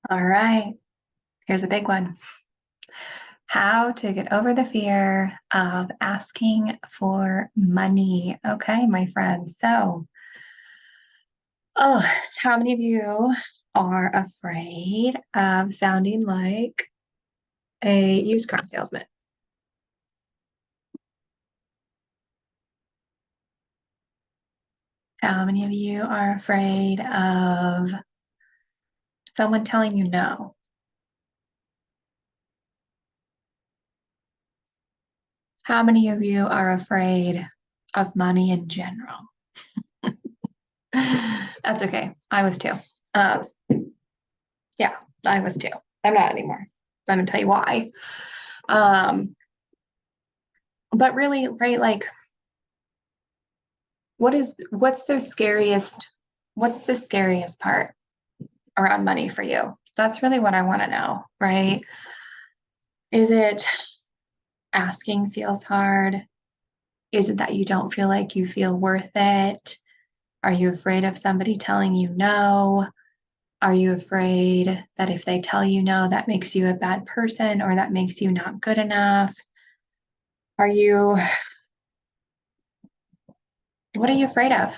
All right, here's a big one. How to get over the fear of asking for money. Okay, my friends. Oh, how many of you are afraid of sounding like a used car salesman? How many of you are afraid of someone telling you no? How many of you are afraid of money in general? That's okay. I was too. Uh, yeah, I was too. I'm not anymore. I'm gonna tell you why. Um, but really, right, like what's the scariest part around money for you? That's really what I want to know, right? Is it asking feels hard? Is it that you don't feel like you feel worth it? Are you afraid of somebody telling you no? Are you afraid that if they tell you no, that makes you a bad person or that makes you not good enough? Are you, what are you afraid of?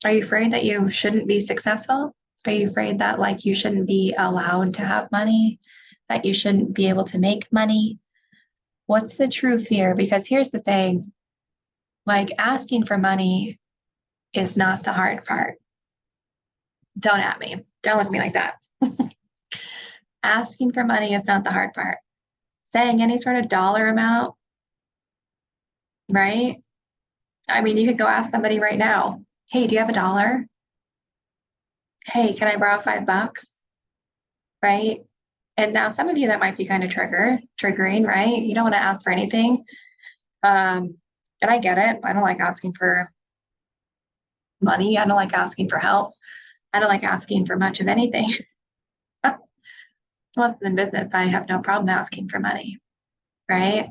Are you afraid that you shouldn't be successful? Are you afraid that like you shouldn't be allowed to have money? That you shouldn't be able to make money? What's the true fear? Because here's the thing, like asking for money is not the hard part. Don't at me. Don't look at me like that. Asking for money is not the hard part. Saying any sort of dollar amount, right? I mean, you could go ask somebody right now, hey, do you have a dollar? Hey, can I borrow $5? Right? And now some of you that might be kind of triggering, right? You don't want to ask for anything. And I get it. I don't like asking for money. I don't like asking for help. I don't like asking for much of anything. Once in business, I have no problem asking for money, right?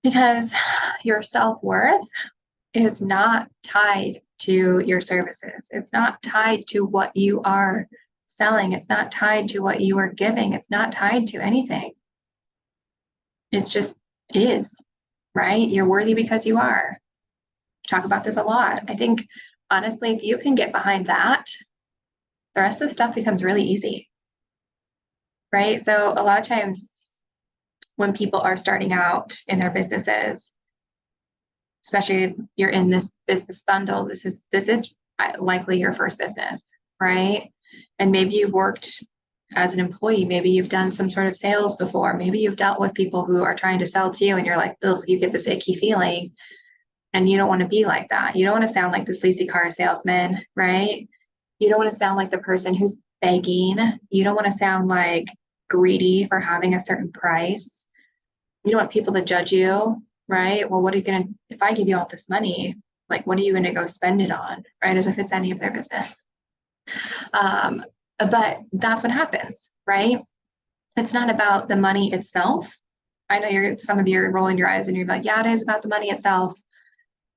Because your self-worth is not tied to your services. It's not tied to what you are selling. It's not tied to what you are giving. It's not tied to anything. It's just is, right? You're worthy because you are. Talk about this a lot. I think honestly, if you can get behind that, the rest of the stuff becomes really easy, right? So a lot of times when people are starting out in their businesses, especially if you're in this business bundle, this is likely your first business, right? And maybe you've worked as an employee, maybe you've done some sort of sales before, maybe you've dealt with people who are trying to sell to you and you're like, ugh, you get this icky feeling and you don't want to be like that. You don't want to sound like the sleazy car salesman, right? You don't want to sound like the person who's begging. You don't want to sound like greedy for having a certain price. You don't want people to judge you, right? Well, what are you going to, if I give you all this money, like, what are you going to go spend it on, right? As if it's any of their business. Um, but that's what happens, right? It's not about the money itself. I know some of you are rolling your eyes and you're like, yeah, it is about the money itself.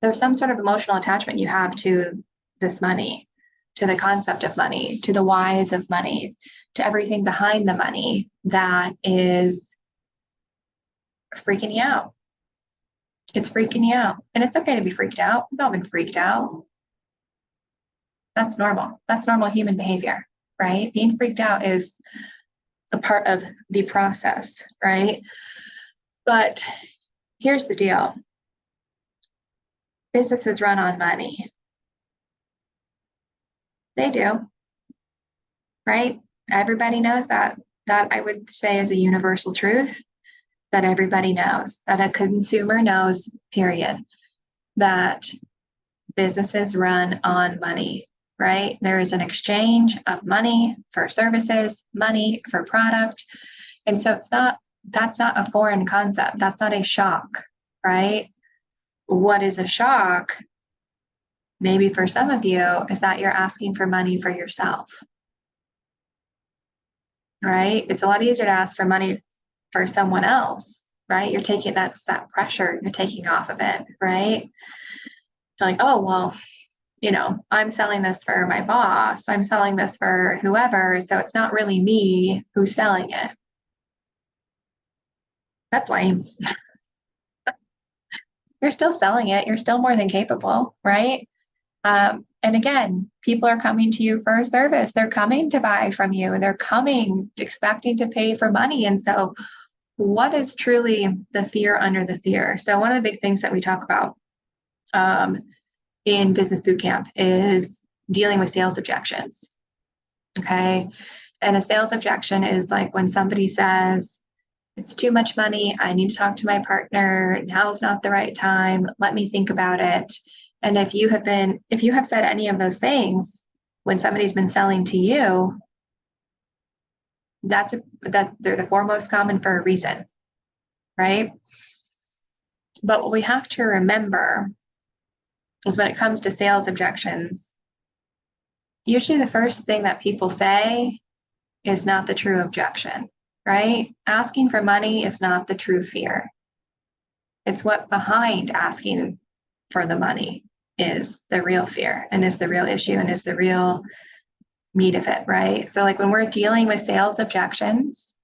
There's some sort of emotional attachment you have to this money, to the concept of money, to the whys of money, to everything behind the money that is freaking you out. It's freaking you out. And it's okay to be freaked out. We've all been freaked out. That's normal. That's normal human behavior, right? Being freaked out is a part of the process, right? But here's the deal. Businesses run on money. They do, right? Everybody knows that. That I would say is a universal truth that everybody knows, that a consumer knows, period, that businesses run on money, right? There is an exchange of money for services, money for product. And so that's not a foreign concept. That's not a shock, right? What is a shock, maybe for some of you, is that you're asking for money for yourself, right? It's a lot easier to ask for money for someone else, right? You're taking that pressure, you're taking off of it, right? You're like, oh, well, I'm selling this for my boss, I'm selling this for whoever, so it's not really me who's selling it. That's lame. You're still selling it. You're still more than capable, right? And again, people are coming to you for a service. They're coming to buy from you. They're coming expecting to pay for money. And so, what is truly the fear under the fear? So, one of the big things that we talk about in Business Bootcamp is dealing with sales objections. Okay. And a sales objection is like when somebody says, it's too much money. I need to talk to my partner. Now's not the right time. Let me think about it. And if you have said any of those things when somebody's been selling to you, that they're the foremost common for a reason, right? But what we have to remember is when it comes to sales objections, usually the first thing that people say is not the true objection, right? Asking for money is not the true fear. It's what behind asking for the money is the real fear and is the real issue and is the real meat of it, right? So like when we're dealing with sales objections,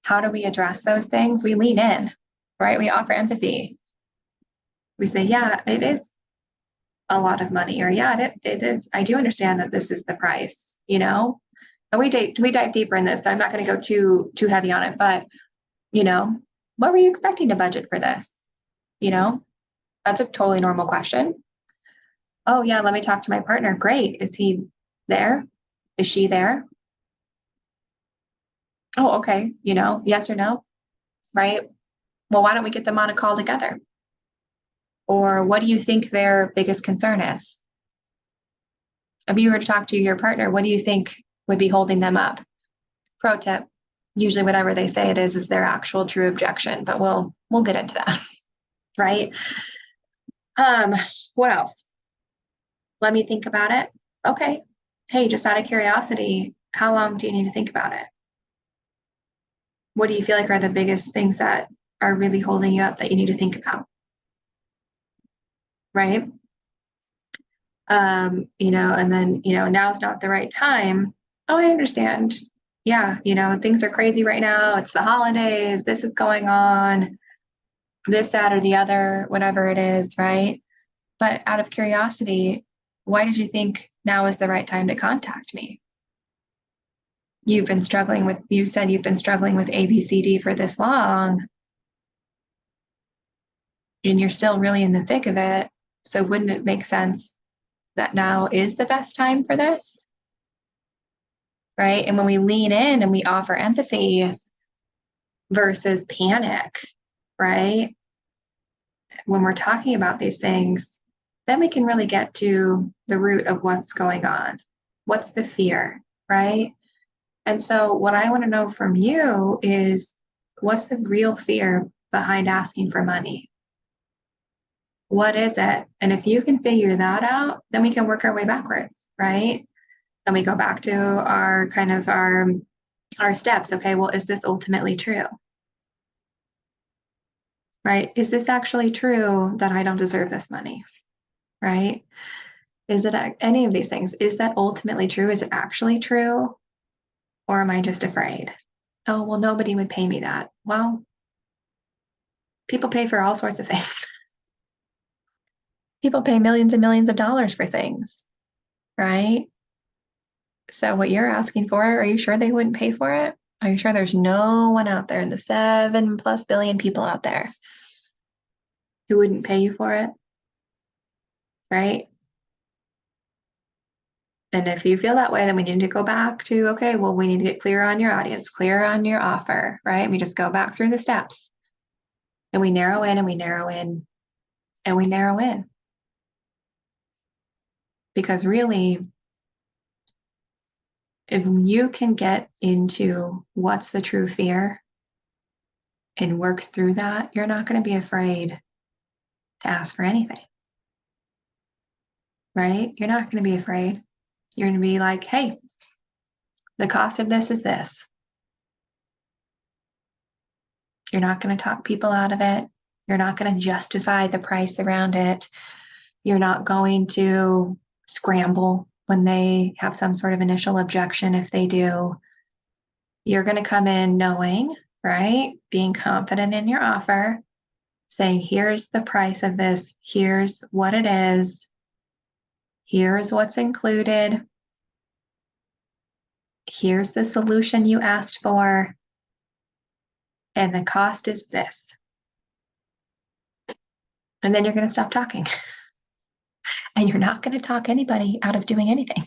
how do we address those things? We lean in, right? We offer empathy. We say, yeah, it is a lot of money, or yeah, it is. I do understand that this is the price, And we dive deeper in this. So I'm not going to go too heavy on it, but what were you expecting to budget for this? That's a totally normal question. Oh yeah, let me talk to my partner. Great. Is he there? Is she there? Oh, okay. Yes or no, right? Well, why don't we get them on a call together? Or what do you think their biggest concern is? If you were to talk to your partner, what do you think would be holding them up? Pro tip, usually whatever they say it is their actual true objection, but we'll get into that, right? What else? Let me think about it. Okay. Hey, just out of curiosity, how long do you need to think about it? What do you feel like are the biggest things that are really holding you up that you need to think about? Right? And then, now's not the right time. Oh, I understand. Yeah, things are crazy right now. It's the holidays. This is going on, this, that, or the other, whatever it is, right? But out of curiosity, why did you think now is the right time to contact me? You said you've been struggling with ABCD for this long, and you're still really in the thick of it. So wouldn't it make sense that now is the best time for this? Right? And when we lean in and we offer empathy versus panic, right? When we're talking about these things, then we can really get to the root of what's going on. What's the fear, right? And so what I want to know from you is, what's the real fear behind asking for money? What is it? And if you can figure that out, then we can work our way backwards, right? And we go back to our kind of our steps. Okay, well, is this ultimately true? Right? Is this actually true that I don't deserve this money? Right? Is it any of these things? Is that ultimately true? Is it actually true? Or am I just afraid? Oh, well, nobody would pay me that. Well, people pay for all sorts of things. People pay millions and millions of dollars for things, right? So what you're asking for, are you sure they wouldn't pay for it? Are you sure there's no one out there in the 7+ billion people out there who wouldn't pay you for it? Right? And if you feel that way, then we need to go back to, okay, well, we need to get clear on your audience, clear on your offer, right? We just go back through the steps and we narrow in and we narrow in and we narrow in. Because really, if you can get into what's the true fear and works through that, you're not going to be afraid to ask for anything, right? You're not going to be afraid. You're going to be like, hey, the cost of this is this. You're not going to talk people out of it. You're not going to justify the price around it. You're not going to scramble when they have some sort of initial objection. If they do, you're going to come in knowing, right? Being confident in your offer, saying, here's the price of this, here's what it is, here's what's included, here's the solution you asked for, and the cost is this. And then you're going to stop talking. And you're not going to talk anybody out of doing anything.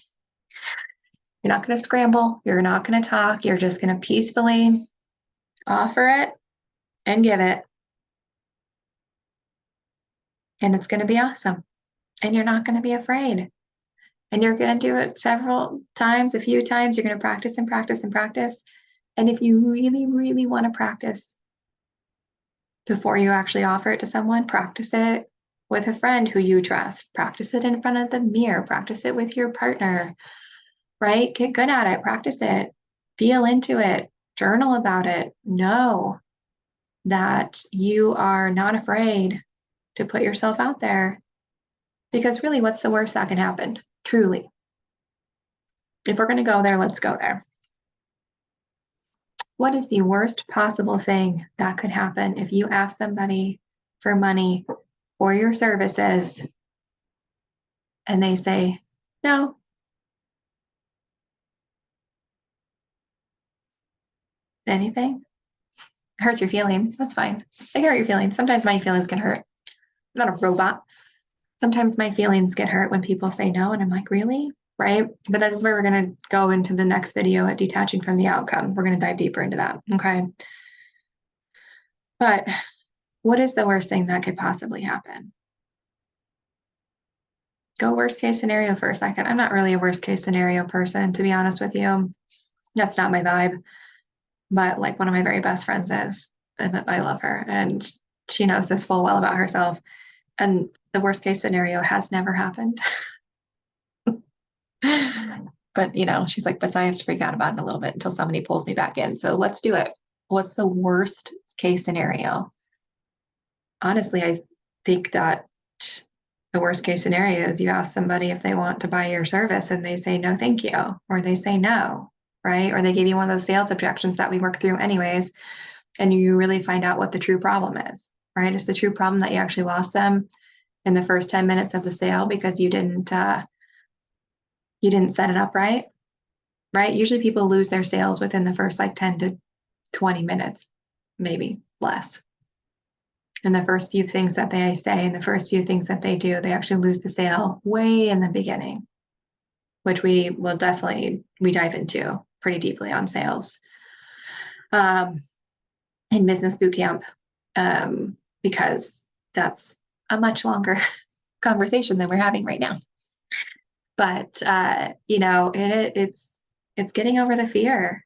You're not going to scramble. You're not going to talk. You're just going to peacefully offer it and give it. And it's going to be awesome. And you're not going to be afraid. And you're going to do it several times, a few times. You're going to practice and practice and practice. And if you really, really want to practice before you actually offer it to someone, practice it with a friend who you trust. Practice it in front of the mirror. Practice it with your partner, right? Get good at it. Practice it. Feel into it. Journal about it. Know that you are not afraid to put yourself out there. Because really, what's the worst that can happen? Truly. If we're going to go there, let's go there. What is the worst possible thing that could happen if you ask somebody for money for your services and they say no? Anything? It hurts your feelings. That's fine. They hurt your feelings. Sometimes my feelings can hurt. I'm not a robot. Sometimes my feelings get hurt when people say no, and I'm like, really? Right? But this is where we're going to go into the next video at detaching from the outcome. We're going to dive deeper into that. Okay. But what is the worst thing that could possibly happen? Go worst case scenario for a second. I'm not really a worst case scenario person, to be honest with you. That's not my vibe. But like one of my very best friends is, and I love her, and she knows this full well about herself. And the worst case scenario has never happened. But she's like, but I have to freak out about it a little bit until somebody pulls me back in. So let's do it. What's the worst case scenario? Honestly, I think that the worst case scenario is you ask somebody if they want to buy your service and they say no, thank you, or they say no, right? Or they give you one of those sales objections that we work through anyways, and you really find out what the true problem is, right? Is the true problem that you actually lost them in the first 10 minutes of the sale because you didn't set it up right? Usually people lose their sales within the first 10 to 20 minutes, maybe less. And the first few things that they say and the first few things that they do, they actually lose the sale way in the beginning, which we will definitely, we dive into pretty deeply on sales in Business Bootcamp, because that's a much longer conversation than we're having right now. But, it's getting over the fear.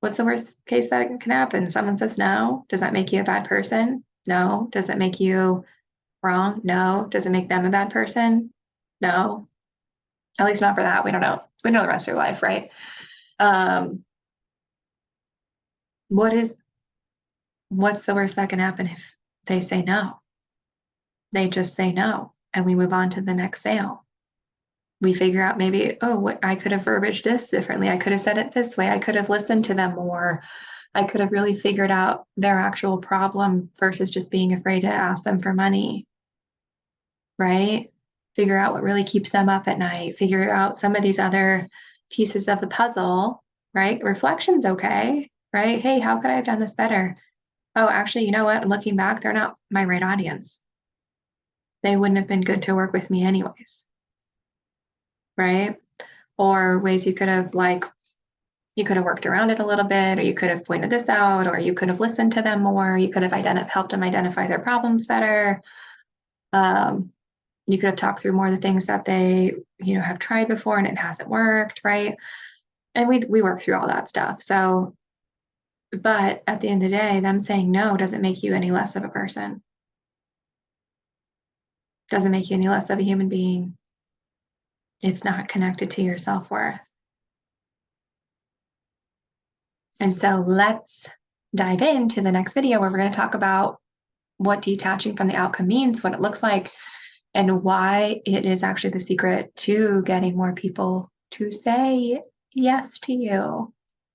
What's the worst case that can happen? Someone says no. Does that make you a bad person? No. Does it make you wrong? No. Does it make them a bad person? No. At least not for that. We don't know. We know the rest of their life, right? What's the worst that can happen if they say no? They just say no, and we move on to the next sale. We figure out maybe, I could have verbiaged this differently. I could have said it this way. I could have listened to them more. I could have really figured out their actual problem versus just being afraid to ask them for money, right? Figure out what really keeps them up at night. Figure out some of these other pieces of the puzzle, right? Reflection's okay, right? Hey, how could I have done this better? Oh, actually, you know what? Looking back, they're not my right audience. They wouldn't have been good to work with me anyways. Right? Or ways you could have worked around it a little bit, or you could have pointed this out, or you could have listened to them more. You could have helped them identify their problems better. You could have talked through more of the things that they, have tried before and it hasn't worked, right? And we work through all that stuff. So, but at the end of the day, them saying no doesn't make you any less of a person. Doesn't make you any less of a human being. It's not connected to your self-worth. And so let's dive into the next video where we're going to talk about what detaching from the outcome means, what it looks like, and why it is actually the secret to getting more people to say yes to you.